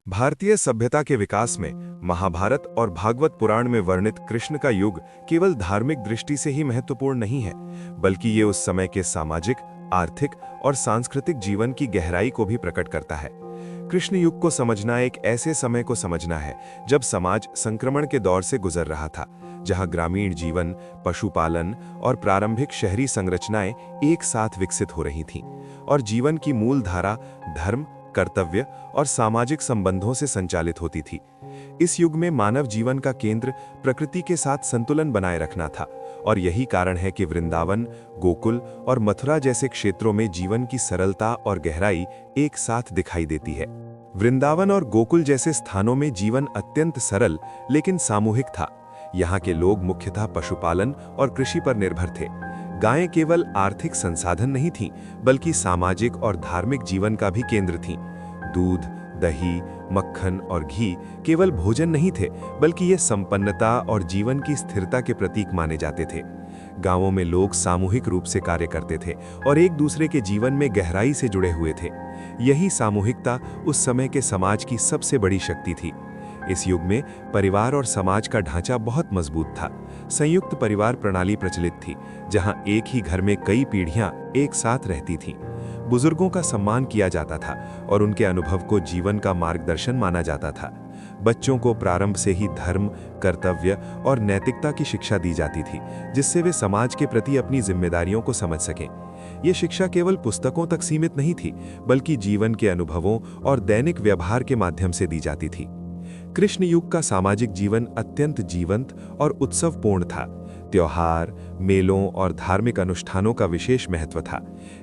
भारतीय सभ्यता के विकास में महाभारत और भागवत पुराण में वर्णित कृष्ण का युग केवल धार्मिक दृष्टि से ही महत्वपूर्ण नहीं है, बल्कि ये उस समय के सामाजिक, आर्थिक और सांस्कृतिक जीवन की गहराई को भी प्रकट करता है। कृष्ण युग को समझना एक ऐसे समय को समझना है जब समाज संक्रमण के दौर से गुजर रहा था, जहां ग्रामीण जीवन, पशुपालन और प्रारंभिक शहरी संरचनाएं एक साथ विकसित हो रही थीं, और जीवन की मूल धारा धर्म, कर्तव्य और सामाजिक संबंधों से संचालित होती थी। इस युग में मानव जीवन का केंद्र प्रकृति के साथ संतुलन बनाए रखना था, और यही कारण है कि वृंदावन, गोकुल और मथुरा जैसे क्षेत्रों में जीवन की सरलता और गहराई एक साथ दिखाई देती है। वृंदावन और गोकुल जैसे स्थानों में जीवन अत्यंत सरल लेकिन सामूहिक था। यहाँ के लोग मुख्यतः पशुपालन और कृषि पर निर्भर थे। गायें केवल आर्थिक संसाधन नहीं थीं, बल्कि सामाजिक और धार्मिक जीवन का भी केंद्र थीं। दूध, दही, मक्खन और घी केवल भोजन नहीं थे, बल्कि ये संपन्नता और जीवन की स्थिरता के प्रतीक माने जाते थे। गांवों में लोग सामूहिक रूप से कार्य करते थे और एक दूसरे के जीवन में गहराई से जुड़े हुए थे। यही सामूहिकता उस समय के समाज की सबसे बड़ी शक्ति थी। इस युग में परिवार और समाज का ढांचा बहुत मजबूत था। संयुक्त परिवार प्रणाली प्रचलित थी, जहां एक ही घर में कई पीढ़ियां एक साथ रहती थीं। बुजुर्गों का सम्मान किया जाता था और उनके अनुभव को जीवन का मार्गदर्शन माना जाता था। बच्चों को प्रारंभ से ही धर्म, कर्तव्य और नैतिकता की शिक्षा दी जाती थी, जिससे वे समाज के प्रति अपनी जिम्मेदारियों को समझ सकें। ये शिक्षा केवल पुस्तकों तक सीमित नहीं थी, बल्कि जीवन के अनुभवों और दैनिक व्यवहार के माध्यम से दी जाती थी। कृष्ण युग का सामाजिक जीवन अत्यंत जीवंत और उत्सवपूर्ण था। त्योहार, मेलों और धार्मिक अनुष्ठानों का विशेष महत्व था।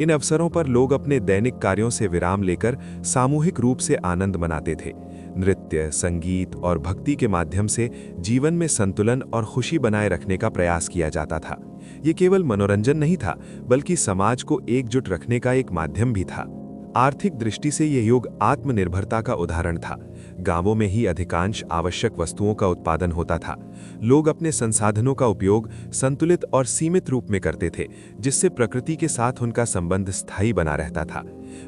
इन अवसरों पर लोग अपने दैनिक कार्यों से विराम लेकर सामूहिक रूप से आनंद मनाते थे। नृत्य, संगीत और भक्ति के माध्यम से जीवन में संतुलन और खुशी बनाए रखने का प्रयास किया जाता था। ये केवल मनोरंजन नहीं था, बल्कि समाज को एकजुट रखने का एक माध्यम भी था। आर्थिक दृष्टि से यह युग आत्मनिर्भरता का उदाहरण था। गांवों में ही अधिकांश आवश्यक वस्तुओं का उत्पादन होता था। लोग अपने संसाधनों का उपयोग संतुलित और सीमित रूप में करते थे, जिससे प्रकृति के साथ उनका संबंध स्थायी बना रहता था।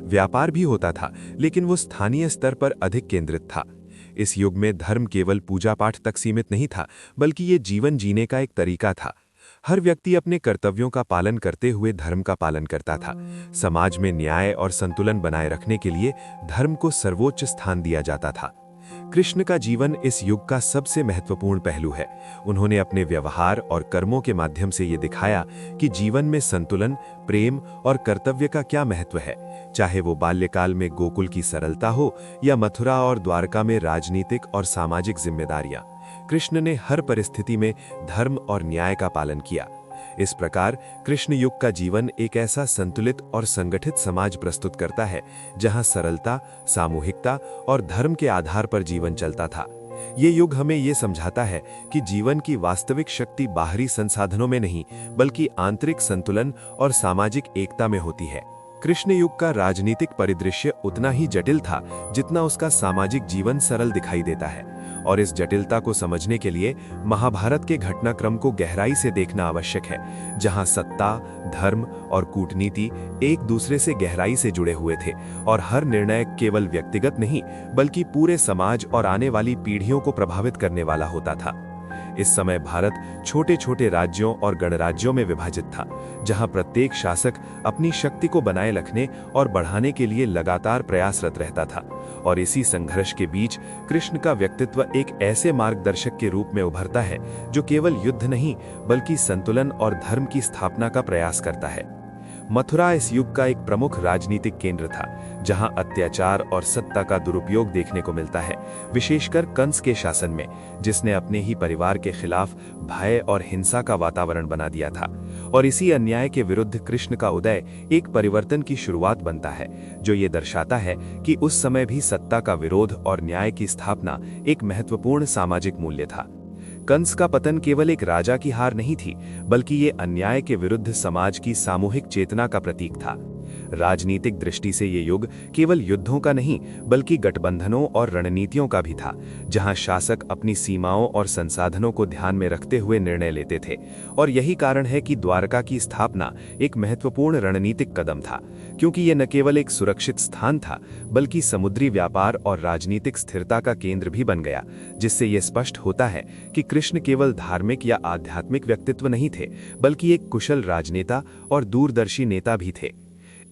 व्यापार भी होता था, लेकिन वो स्थानीय स्तर पर अधिक केंद्रित था। इस युग में धर्म केवल पूजा पाठ तक सीमित नहीं था, बल्कि ये जीवन जीने का एक तरीका था। हर व्यक्ति अपने कर्तव्यों का पालन करते हुए धर्म का पालन करता था। समाज में न्याय और संतुलन बनाए रखने के लिए धर्म को सर्वोच्च स्थान दिया जाता था। कृष्ण का जीवन इस युग का सबसे महत्वपूर्ण पहलू है। उन्होंने अपने व्यवहार और कर्मों के माध्यम से ये दिखाया कि जीवन में संतुलन, प्रेम और कर्तव्य का क्या महत्व है। चाहे वो बाल्यकाल में गोकुल की सरलता हो या मथुरा और द्वारका में राजनीतिक और सामाजिक जिम्मेदारियां, कृष्ण ने हर परिस्थिति में धर्म और न्याय का पालन किया। इस प्रकार कृष्ण युग का जीवन एक ऐसा संतुलित और संगठित समाज प्रस्तुत करता है, जहां सरलता, सामूहिकता और धर्म के आधार पर जीवन चलता था। ये युग हमें ये समझाता है कि जीवन की वास्तविक शक्ति बाहरी संसाधनों में नहीं, बल्कि आंतरिक संतुलन और सामाजिक एकता में होती है। कृष्ण युग का राजनीतिक परिदृश्य उतना ही जटिल था जितना उसका सामाजिक जीवन सरल दिखाई देता है, और इस जटिलता को समझने के लिए महाभारत के घटनाक्रम को गहराई से देखना आवश्यक है, जहां सत्ता, धर्म और कूटनीति एक दूसरे से गहराई से जुड़े हुए थे, और हर निर्णय केवल व्यक्तिगत नहीं, बल्कि पूरे समाज और आने वाली पीढ़ियों को प्रभावित करने वाला होता था। इस समय भारत छोटे छोटे राज्यों और गणराज्यों में विभाजित था, जहां प्रत्येक शासक अपनी शक्ति को बनाए रखने और बढ़ाने के लिए लगातार प्रयासरत रहता था। और इसी संघर्ष के बीच कृष्ण का व्यक्तित्व एक ऐसे मार्गदर्शक के रूप में उभरता है जो केवल युद्ध नहीं, बल्कि संतुलन और धर्म की स्थापना का प्रयास करता है। मथुरा इस युग का एक प्रमुख राजनीतिक केंद्र था, जहां अत्याचार और सत्ता का दुरुपयोग देखने को मिलता है, विशेषकर कंस के शासन में, जिसने अपने ही परिवार के खिलाफ भय और हिंसा का वातावरण बना दिया था। और इसी अन्याय के विरुद्ध कृष्ण का उदय एक परिवर्तन की शुरुआत बनता है, जो ये दर्शाता है कि उस समय भी सत्ता का विरोध और न्याय की स्थापना एक महत्वपूर्ण सामाजिक मूल्य था। कंस का पतन केवल एक राजा की हार नहीं थी, बल्कि ये अन्याय के विरुद्ध समाज की सामूहिक चेतना का प्रतीक था। राजनीतिक दृष्टि से ये युग केवल युद्धों का नहीं बल्कि गठबंधनों और रणनीतियों का भी था, जहां शासक अपनी सीमाओं और संसाधनों को ध्यान में रखते हुए निर्णय लेते थे। और यही कारण है कि द्वारका की स्थापना एक महत्वपूर्ण रणनीतिक कदम था, क्योंकि ये न केवल एक सुरक्षित स्थान था बल्कि समुद्री व्यापार और राजनीतिक स्थिरता का केंद्र भी बन गया, जिससे ये स्पष्ट होता है कि कृष्ण केवल धार्मिक या आध्यात्मिक व्यक्तित्व नहीं थे बल्कि एक कुशल राजनेता और दूरदर्शी नेता भी थे।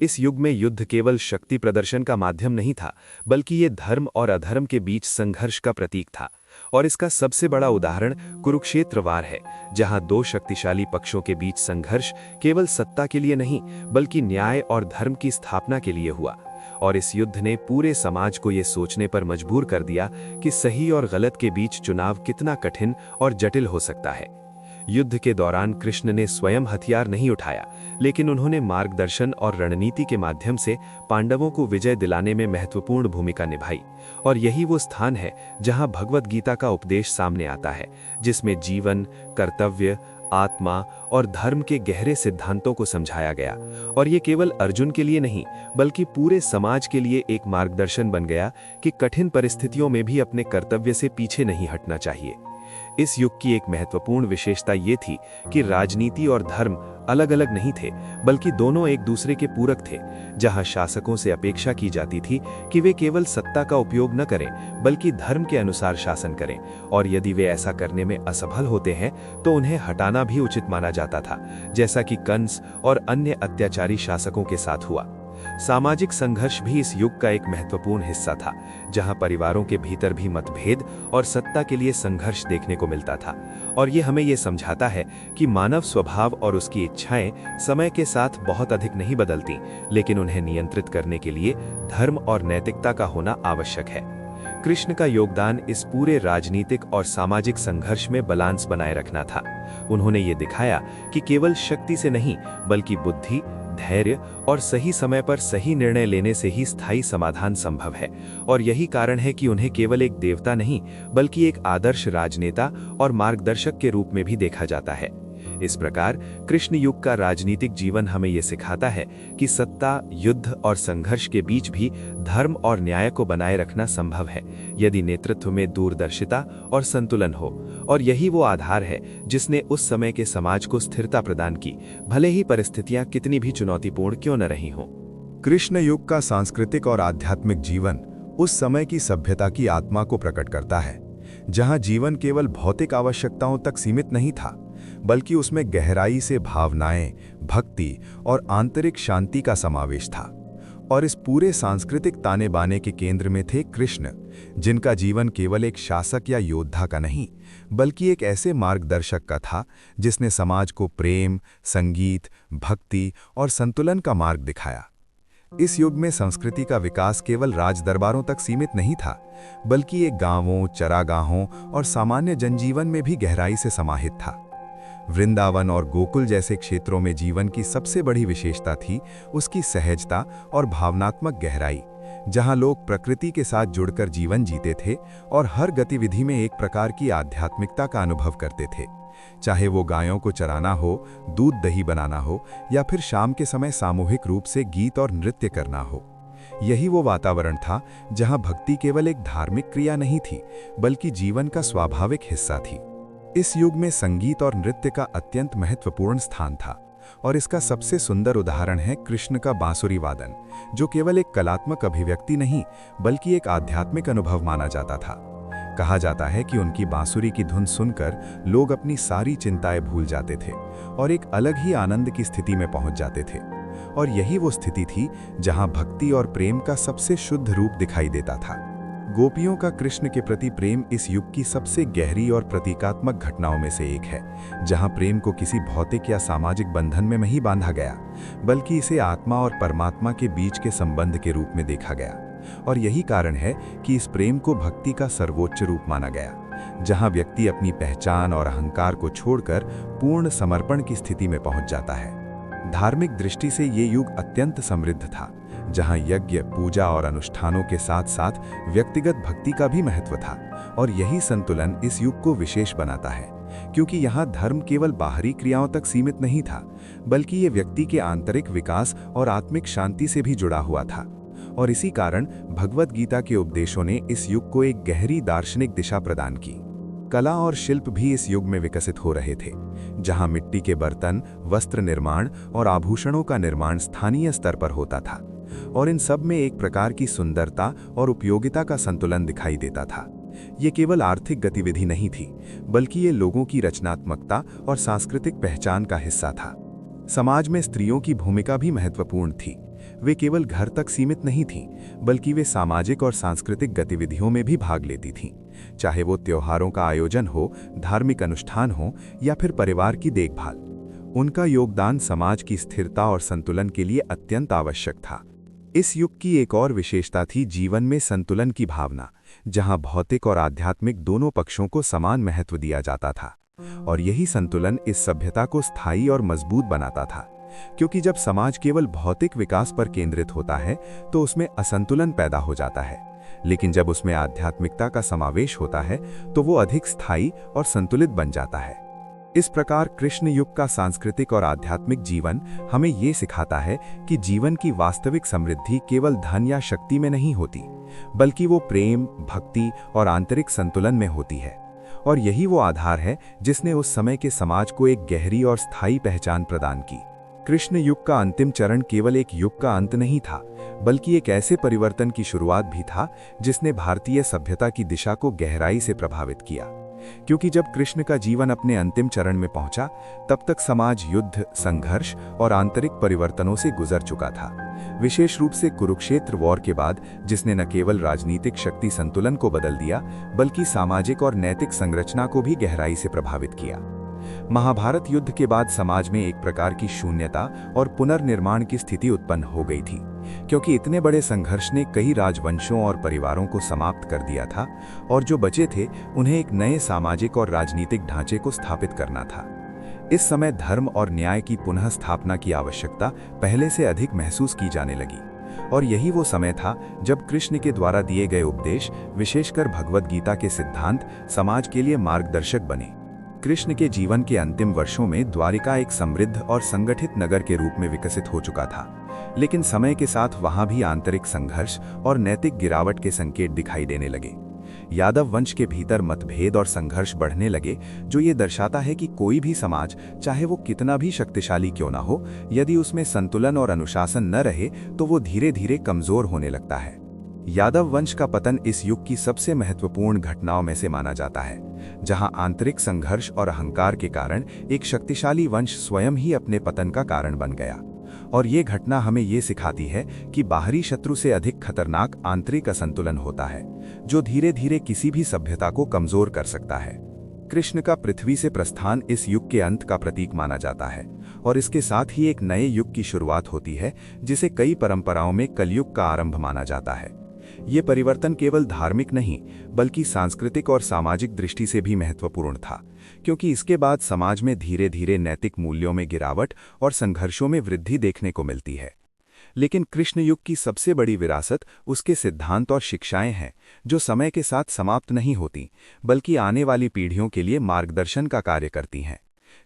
इस युग में युद्ध केवल शक्ति प्रदर्शन का माध्यम नहीं था बल्कि ये धर्म और अधर्म के बीच संघर्ष का प्रतीक था। और इसका सबसे बड़ा उदाहरण कुरुक्षेत्र वार है, जहां दो शक्तिशाली पक्षों के बीच संघर्ष केवल सत्ता के लिए नहीं बल्कि न्याय और धर्म की स्थापना के लिए हुआ। और इस युद्ध ने पूरे समाज को ये सोचने पर मजबूर कर दिया कि सही और गलत के बीच चुनाव कितना कठिन और जटिल हो सकता है। युद्ध के दौरान कृष्ण ने स्वयं हथियार नहीं उठाया, लेकिन उन्होंने मार्गदर्शन और रणनीति के माध्यम से पांडवों को विजय दिलाने में महत्वपूर्ण भूमिका निभाई। और यही वो स्थान है जहां भगवद गीता का उपदेश सामने आता है, जिसमें जीवन, कर्तव्य, आत्मा और धर्म के गहरे सिद्धांतों को समझाया गया। और ये केवल अर्जुन के लिए नहीं बल्कि पूरे समाज के लिए एक मार्गदर्शन बन गया कि कठिन परिस्थितियों में भी अपने कर्तव्य से पीछे नहीं हटना चाहिए। इस युग की एक महत्वपूर्ण विशेषता ये थी कि राजनीति और धर्म अलग अलग नहीं थे बल्कि दोनों एक दूसरे के पूरक थे, जहां शासकों से अपेक्षा की जाती थी कि वे केवल सत्ता का उपयोग न करें बल्कि धर्म के अनुसार शासन करें, और यदि वे ऐसा करने में असफल होते हैं तो उन्हें हटाना भी उचित माना जाता था, जैसा कि कंस और अन्य अत्याचारी शासकों के साथ हुआ। सामाजिक संघर्ष भी इस युग का एक महत्वपूर्ण हिस्सा था, जहां परिवारों के भीतर भी मतभेद और सत्ता के लिए संघर्ष देखने को मिलता था। और ये हमें ये समझाता है कि मानव स्वभाव और उसकी इच्छाएं समय के साथ बहुत अधिक नहीं बदलती, लेकिन उन्हें नियंत्रित करने के लिए धर्म और नैतिकता का होना आवश्यक है। कृष्ण का योगदान इस पूरे राजनीतिक और सामाजिक संघर्ष में बैलेंस बनाए रखना था। उन्होंने ये दिखाया कि केवल शक्ति से नहीं बल्कि बुद्धि, धैर्य और सही समय पर सही निर्णय लेने से ही स्थायी समाधान संभव है। और यही कारण है कि उन्हें केवल एक देवता नहीं बल्कि एक आदर्श राजनेता और मार्गदर्शक के रूप में भी देखा जाता है। इस प्रकार कृष्ण युग का राजनीतिक जीवन हमें यह सिखाता है कि सत्ता, युद्ध और संघर्ष के बीच भी धर्म और न्याय को बनाए रखना संभव है, यदि नेतृत्व में दूरदर्शिता और संतुलन हो। और यही वो आधार है जिसने उस समय के समाज को स्थिरता प्रदान की, भले ही परिस्थितियां कितनी भी चुनौतीपूर्ण क्यों न रही हों। कृष्ण युग का सांस्कृतिक और आध्यात्मिक जीवन उस समय की सभ्यता की आत्मा को प्रकट करता है, जहां जीवन केवल भौतिक आवश्यकताओं तक सीमित नहीं था बल्कि उसमें गहराई से भावनाएं, भक्ति और आंतरिक शांति का समावेश था। और इस पूरे सांस्कृतिक ताने बाने के केंद्र में थे कृष्ण, जिनका जीवन केवल एक शासक या योद्धा का नहीं बल्कि एक ऐसे मार्गदर्शक का था जिसने समाज को प्रेम, संगीत, भक्ति और संतुलन का मार्ग दिखाया। इस युग में संस्कृति का विकास केवल राजदरबारों तक सीमित नहीं था बल्कि ये गांवों, चरागाहों और सामान्य जनजीवन में भी गहराई से समाहित था। वृंदावन और गोकुल जैसे क्षेत्रों में जीवन की सबसे बड़ी विशेषता थी उसकी सहजता और भावनात्मक गहराई, जहां लोग प्रकृति के साथ जुड़कर जीवन जीते थे और हर गतिविधि में एक प्रकार की आध्यात्मिकता का अनुभव करते थे। चाहे वो गायों को चराना हो, दूध दही बनाना हो या फिर शाम के समय सामूहिक रूप से गीत और नृत्य करना हो। यही वो वातावरण था जहां भक्ति केवल एक धार्मिक क्रिया नहीं थी बल्कि जीवन का स्वाभाविक हिस्सा थी। इस युग में संगीत और नृत्य का अत्यंत महत्वपूर्ण स्थान था और इसका सबसे सुंदर उदाहरण है कृष्ण का बांसुरी वादन, जो केवल एक कलात्मक अभिव्यक्ति नहीं बल्कि एक आध्यात्मिक अनुभव माना जाता था। कहा जाता है कि उनकी बांसुरी की धुन सुनकर लोग अपनी सारी चिंताएं भूल जाते थे और एक अलग ही आनंद की स्थिति में पहुंच जाते थे। और यही वो स्थिति थी जहां भक्ति और प्रेम का सबसे शुद्ध रूप दिखाई देता था। गोपियों का कृष्ण के प्रति प्रेम इस युग की सबसे गहरी और प्रतीकात्मक घटनाओं में से एक है, जहां प्रेम को किसी भौतिक या सामाजिक बंधन में नहीं बांधा गया बल्कि इसे आत्मा और परमात्मा के बीच के संबंध के रूप में देखा गया। और यही कारण है कि इस प्रेम को भक्ति का सर्वोच्च रूप माना गया, जहां व्यक्ति अपनी पहचान और अहंकार को छोड़कर पूर्ण समर्पण की स्थिति में पहुंच जाता है। धार्मिक दृष्टि से ये युग अत्यंत समृद्ध था, जहां यज्ञ, पूजा और अनुष्ठानों के साथ साथ व्यक्तिगत भक्ति का भी महत्व था। और यही संतुलन इस युग को विशेष बनाता है, क्योंकि यहाँ धर्म केवल बाहरी क्रियाओं तक सीमित नहीं था, बल्कि ये व्यक्ति के आंतरिक विकास और आत्मिक शांति से भी जुड़ा हुआ था। और इसी कारण भगवद गीता के उपदेशों ने इस युग को एक गहरी दार्शनिक दिशा प्रदान की। कला और शिल्प भी इस युग में विकसित हो रहे थे, जहां मिट्टी के बर्तन, वस्त्र निर्माण और आभूषणों का निर्माण स्थानीय स्तर पर होता था, और इन सब में एक प्रकार की सुंदरता और उपयोगिता का संतुलन दिखाई देता था। ये केवल आर्थिक गतिविधि नहीं थी, बल्कि ये लोगों की रचनात्मकता और सांस्कृतिक पहचान का हिस्सा था। समाज में स्त्रियों की भूमिका भी महत्वपूर्ण थी। वे केवल घर तक सीमित नहीं थीं, बल्कि वे सामाजिक और सांस्कृतिक गतिविधियों में भी भाग लेती थीं, चाहे वो त्योहारों का आयोजन हो, धार्मिक अनुष्ठान हो या फिर परिवार की देखभाल। उनका योगदान समाज की स्थिरता और संतुलन के लिए अत्यंत आवश्यक था। इस युग की एक और विशेषता थी जीवन में संतुलन की भावना, जहां भौतिक और आध्यात्मिक दोनों पक्षों को समान महत्व दिया जाता था। और यही संतुलन इस सभ्यता को स्थायी और मजबूत बनाता था, क्योंकि जब समाज केवल भौतिक विकास पर केंद्रित होता है तो उसमें असंतुलन पैदा हो जाता है, लेकिन जब उसमें आध्यात्मिकता का समावेश होता है तो वो अधिक स्थायी और संतुलित बन जाता है। इस प्रकार कृष्ण युग का सांस्कृतिक और आध्यात्मिक जीवन हमें ये सिखाता है कि जीवन की वास्तविक समृद्धि केवल धन या शक्ति में नहीं होती, बल्कि वो प्रेम, भक्ति और आंतरिक संतुलन में होती है। और यही वो आधार है जिसने उस समय के समाज को एक गहरी और स्थायी पहचान प्रदान की। कृष्ण युग का अंतिम चरण केवल एक युग का अंत नहीं था, बल्कि एक ऐसे परिवर्तन की शुरुआत भी था जिसने भारतीय सभ्यता की दिशा को गहराई से प्रभावित किया। क्योंकि जब कृष्ण का जीवन अपने अंतिम चरण में पहुंचा, तब तक समाज युद्ध, संघर्ष और आंतरिक परिवर्तनों से गुजर चुका था। विशेष रूप से कुरुक्षेत्र वॉर के बाद, जिसने न केवल राजनीतिक शक्ति संतुलन को बदल दिया, बल्कि सामाजिक और नैतिक संरचना को भी गहराई से प्रभावित किया। महाभारत युद्ध के बाद समाज में एक प्रकार की शून्यता और पुनर्निर्माण की स्थिति उत्पन्न हो गई थी, क्योंकि इतने बड़े संघर्ष ने कई राजवंशों और परिवारों को समाप्त कर दिया था, और जो बचे थे उन्हें एक नए सामाजिक और राजनीतिक ढांचे को स्थापित करना था। इस समय धर्म और न्याय की पुनः स्थापना की आवश्यकता पहले से अधिक महसूस की जाने लगी, और यही वो समय था जब कृष्ण के द्वारा दिए गए उपदेश, विशेषकर भगवद गीता के सिद्धांत, समाज के लिए मार्गदर्शक बने। कृष्ण के जीवन के अंतिम वर्षों में द्वारिका एक समृद्ध और संगठित नगर के रूप में विकसित हो चुका था, लेकिन समय के साथ वहां भी आंतरिक संघर्ष और नैतिक गिरावट के संकेत दिखाई देने लगे। यादव वंश के भीतर मतभेद और संघर्ष बढ़ने लगे, जो ये दर्शाता है कि कोई भी समाज, चाहे वो कितना भी शक्तिशाली क्यों ना हो, यदि उसमें संतुलन और अनुशासन न रहे तो वो धीरे धीरे कमजोर होने लगता है। यादव वंश का पतन इस युग की सबसे महत्वपूर्ण घटनाओं में से माना जाता है, जहां आंतरिक संघर्ष और अहंकार के कारण एक शक्तिशाली वंश स्वयं ही अपने पतन का कारण बन गया। और ये घटना हमें ये सिखाती है कि बाहरी शत्रु से अधिक खतरनाक आंतरिक असंतुलन होता है, जो धीरे धीरे किसी भी सभ्यता को कमजोर कर सकता है। कृष्ण का पृथ्वी से प्रस्थान इस युग के अंत का प्रतीक माना जाता है, और इसके साथ ही एक नए युग की शुरुआत होती है, जिसे कई परंपराओं में कलयुग का आरंभ माना जाता है। ये परिवर्तन केवल धार्मिक नहीं, बल्कि सांस्कृतिक और सामाजिक दृष्टि से भी महत्वपूर्ण था, क्योंकि इसके बाद समाज में धीरे धीरे नैतिक मूल्यों में गिरावट और संघर्षों में वृद्धि देखने को मिलती है। लेकिन कृष्ण युग की सबसे बड़ी विरासत उसके सिद्धांत और शिक्षाएं हैं, जो समय के साथ समाप्त नहीं होती, बल्कि आने वाली पीढ़ियों के लिए मार्गदर्शन का कार्य करती हैं।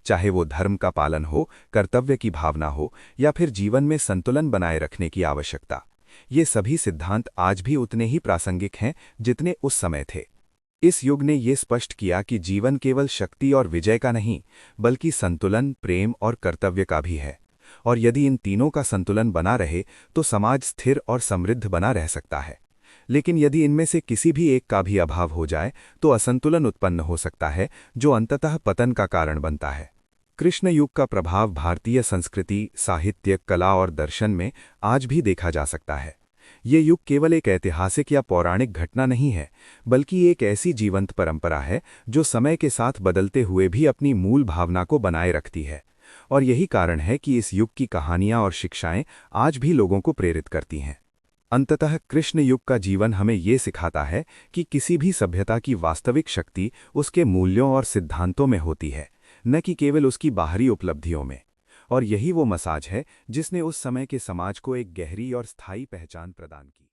चाहे वो धर्म का पालन हो, कर्तव्य की भावना हो, या फिर जीवन में संतुलन बनाए रखने की आवश्यकता, ये सभी सिद्धांत आज भी उतने ही प्रासंगिक हैं जितने उस समय थे। इस युग ने ये स्पष्ट किया कि जीवन केवल शक्ति और विजय का नहीं, बल्कि संतुलन, प्रेम और कर्तव्य का भी है। और यदि इन तीनों का संतुलन बना रहे तो समाज स्थिर और समृद्ध बना रह सकता है। लेकिन यदि इनमें से किसी भी एक का भी अभाव हो जाए तो असंतुलन उत्पन्न हो सकता है, जो अंततः पतन का कारण बनता है। कृष्ण युग का प्रभाव भारतीय संस्कृति, साहित्य, कला और दर्शन में आज भी देखा जा सकता है। ये युग केवल एक ऐतिहासिक या पौराणिक घटना नहीं है, बल्कि एक ऐसी जीवंत परंपरा है जो समय के साथ बदलते हुए भी अपनी मूल भावना को बनाए रखती है। और यही कारण है कि इस युग की कहानियां और शिक्षाएं आज भी लोगों को प्रेरित करती हैं। अंततः कृष्ण युग का जीवन हमें ये सिखाता है कि किसी भी सभ्यता की वास्तविक शक्ति उसके मूल्यों और सिद्धांतों में होती है, न कि केवल उसकी बाहरी उपलब्धियों में। और यही वो मसाज है जिसने उस समय के समाज को एक गहरी और स्थायी पहचान प्रदान की।